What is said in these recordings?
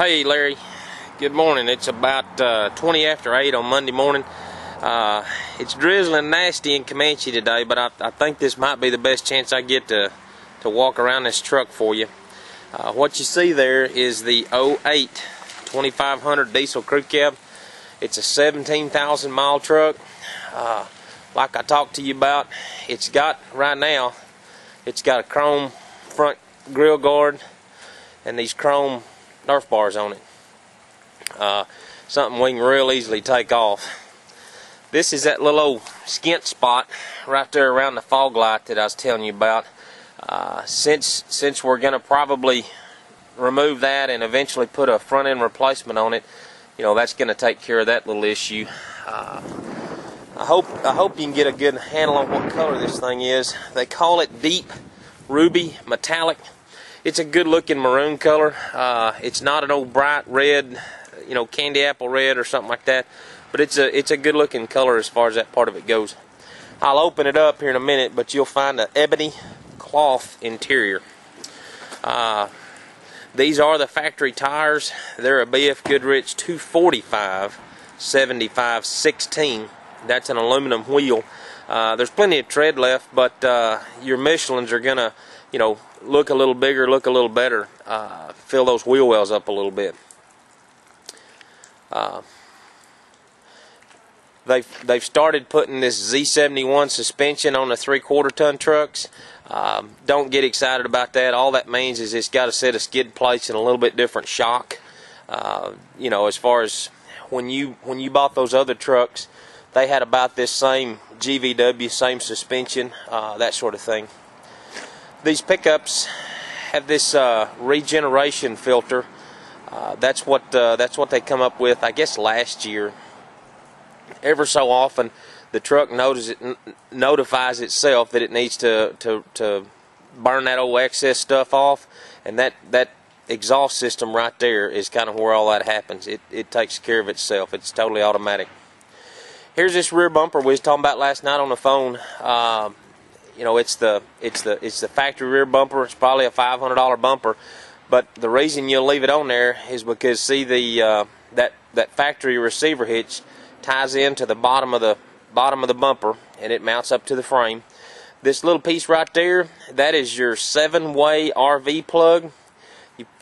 Hey Larry, good morning. It's about 20 after 8 on Monday morning. It's drizzling nasty in Comanche today, but I think this might be the best chance I get to walk around this truck for you. What you see there is the 08 2500 diesel crew cab. It's a 17,000 mile truck. Like I talked to you about, it's got a chrome front grill guard and these chrome Nerf bars on it. Something we can real easily take off. This is that little old skint spot right there around the fog light that I was telling you about. Since we're going to probably remove that and eventually put a front end replacement on it, you know, that's going to take care of that little issue. I hope you can get a good handle on what color this thing is. They call it deep ruby metallic. It's a good looking maroon color. It's not an old bright red, you know, candy apple red or something like that, but it's a good looking color as far as that part of it goes. I'll open it up here in a minute, but you'll find an ebony cloth interior. These are the factory tires. They're a BF Goodrich 245 75/16. That's an aluminum wheel. There's plenty of tread left, but your Michelins are gonna, you know, look a little bigger, look a little better, fill those wheel wells up a little bit. They've started putting this Z71 suspension on the 3/4 ton trucks. Don't get excited about that. All that means is it's got a set of skid plates and a little bit different shock. You know, as far as when you bought those other trucks, they had about this same GVW, same suspension, that sort of thing. These pickups have this regeneration filter. That's what they come up with, I guess, last year. Ever so often, the truck notifies itself that it needs to burn that old excess stuff off, and that exhaust system right there is kind of where all that happens. It takes care of itself. It's totally automatic. Here's this rear bumper we was talking about last night on the phone. You know, it's the factory rear bumper. It's probably a $500 bumper, but the reason you'll leave it on there is because, see, the that factory receiver hitch ties into the bottom of the bumper, and it mounts up to the frame. This little piece right there, that is your 7-way RV plug.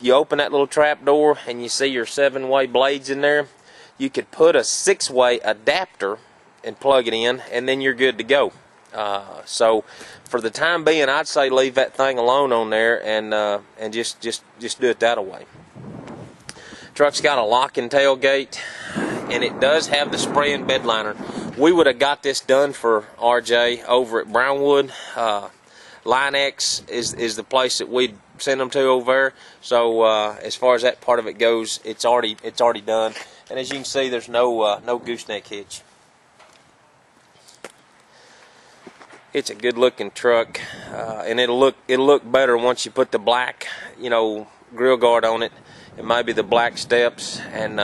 You open that little trap door and you see your 7-way blades in there. You could put a 6-way adapter and plug it in, and then you're good to go. So for the time being, I'd say leave that thing alone on there and just do it that way. Truck's got a locking tailgate, and it does have the spray-in bed liner. We would have got this done for RJ over at Brownwood. Line X is the place that we'd send them to over there. So as far as that part of it goes, it's already done. And as you can see, there's no gooseneck hitch. It's a good looking truck, and it'll look better once you put the black, you know, grill guard on it, and maybe the black steps, and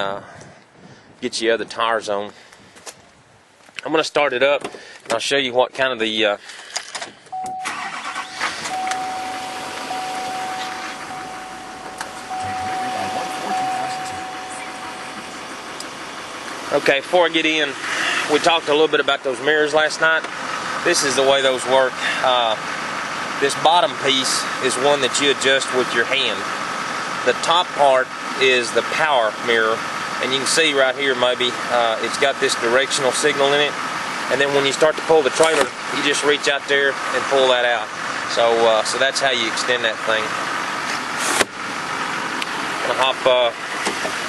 get your other tires on. I'm going to start it up, and I'll show you what kind of the okay, before I get in, we talked a little bit about those mirrors last night. This is the way those work. This bottom piece is one that you adjust with your hand. The top part is the power mirror, and you can see right here maybe it's got this directional signal in it, and then when you start to pull the trailer, you just reach out there and pull that out. So that's how you extend that thing.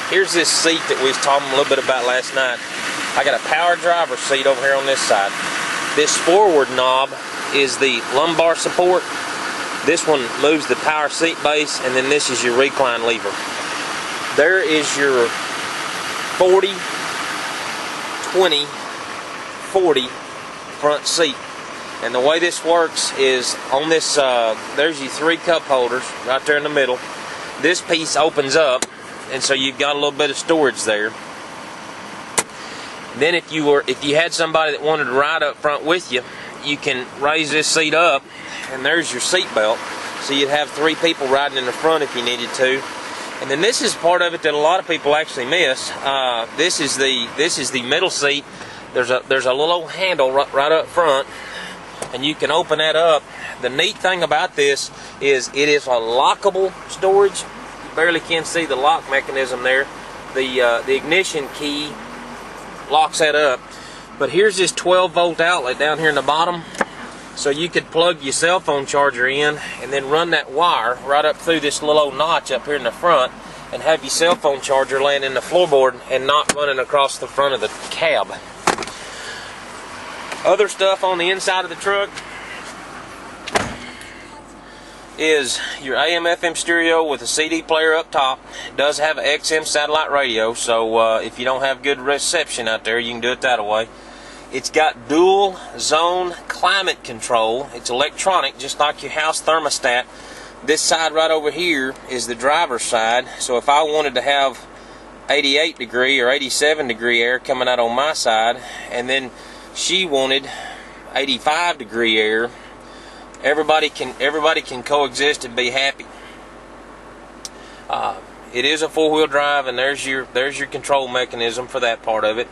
Here's this seat that we was talking a little bit about last night. I got a power driver seat over here on this side. This forward knob is the lumbar support. This one moves the power seat base, and then this is your recline lever. There is your 40, 20, 40 front seat. And the way this works is on this, there's your 3 cup holders right there in the middle. This piece opens up, and so you've got a little bit of storage there. Then if you had somebody that wanted to ride up front with you, you can raise this seat up, and there's your seat belt. So you'd have 3 people riding in the front if you needed to. And then this is part of it that a lot of people actually miss. This is the middle seat. There's a little old handle right up front, and you can open that up. The neat thing about this is it is a lockable storage. You barely can see the lock mechanism there. The ignition key locks that up. But here's this 12-volt outlet down here in the bottom. So you could plug your cell phone charger in and then run that wire right up through this little old notch up here in the front and have your cell phone charger laying in the floorboard and not running across the front of the cab. Other stuff on the inside of the truck is your AM/FM stereo with a CD player up top. It does have an XM satellite radio, so if you don't have good reception out there, you can do it that way. It's got dual zone climate control. It's electronic, just like your house thermostat. This side right over here is the driver's side, so if I wanted to have 88 degree or 87 degree air coming out on my side, and then she wanted 85 degree air, everybody can coexist and be happy. It is a four-wheel drive, and there's your control mechanism for that part of it.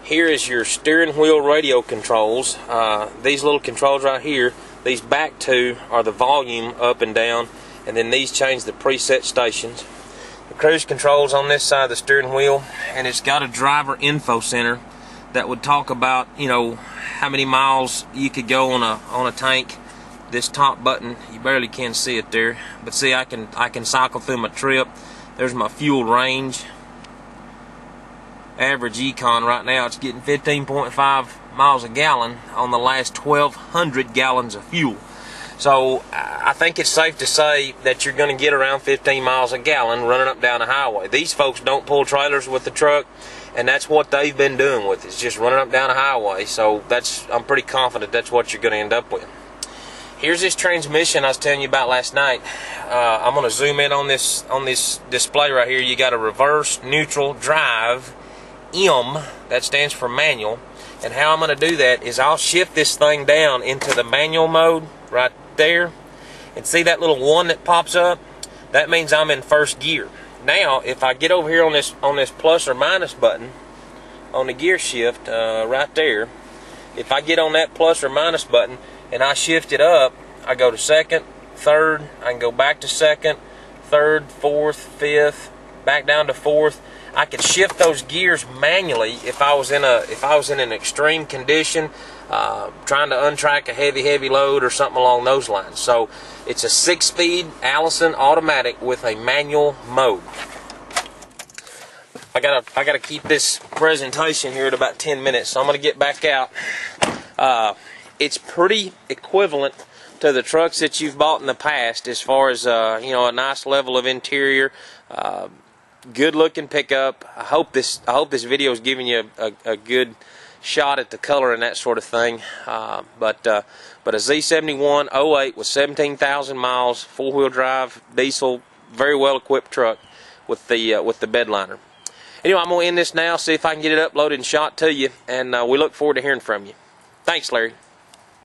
Here is your steering wheel radio controls. These little controls right here, these back two are the volume up and down, and then these change the preset stations. The cruise controls on this side of the steering wheel, and it's got a driver info center that would talk about, you know, how many miles you could go on a tank. This top button, you barely can see it there, but see, I can cycle through my trip. There's my fuel range. Average econ right now, it's getting 15.5 miles a gallon on the last 1,200 gallons of fuel. So I think it's safe to say that you're going to get around 15 miles a gallon running up down the highway. These folks don't pull trailers with the truck, and that's what they've been doing with it. It's just running up down the highway. So I'm pretty confident that's what you're going to end up with. Here's this transmission I was telling you about last night. I'm going to zoom in on this display right here. You got a reverse, neutral, drive, M, that stands for manual. And how I'm going to do that is I'll shift this thing down into the manual mode right there. And see that little 1 that pops up? That means I'm in first gear. Now, if I get over here on this plus or minus button on the gear shift right there, if I get on that plus or minus button and I shift it up, I go to second, third, I can go back to second, third, fourth, fifth, back down to fourth. I could shift those gears manually if I was in an extreme condition, trying to untrack a heavy load or something along those lines. So it's a 6-speed Allison automatic with a manual mode. I gotta keep this presentation here at about 10 minutes, so I'm gonna get back out. It's pretty equivalent to the trucks that you've bought in the past, as far as you know, a nice level of interior. Good looking pickup. I hope this video is giving you a good shot at the color and that sort of thing. But a Z71 08 with 17,000 miles, 4-wheel drive, diesel, very well equipped truck with the bed liner. Anyway, I'm gonna end this now. See if I can get it uploaded and shot to you, and we look forward to hearing from you. Thanks, Larry.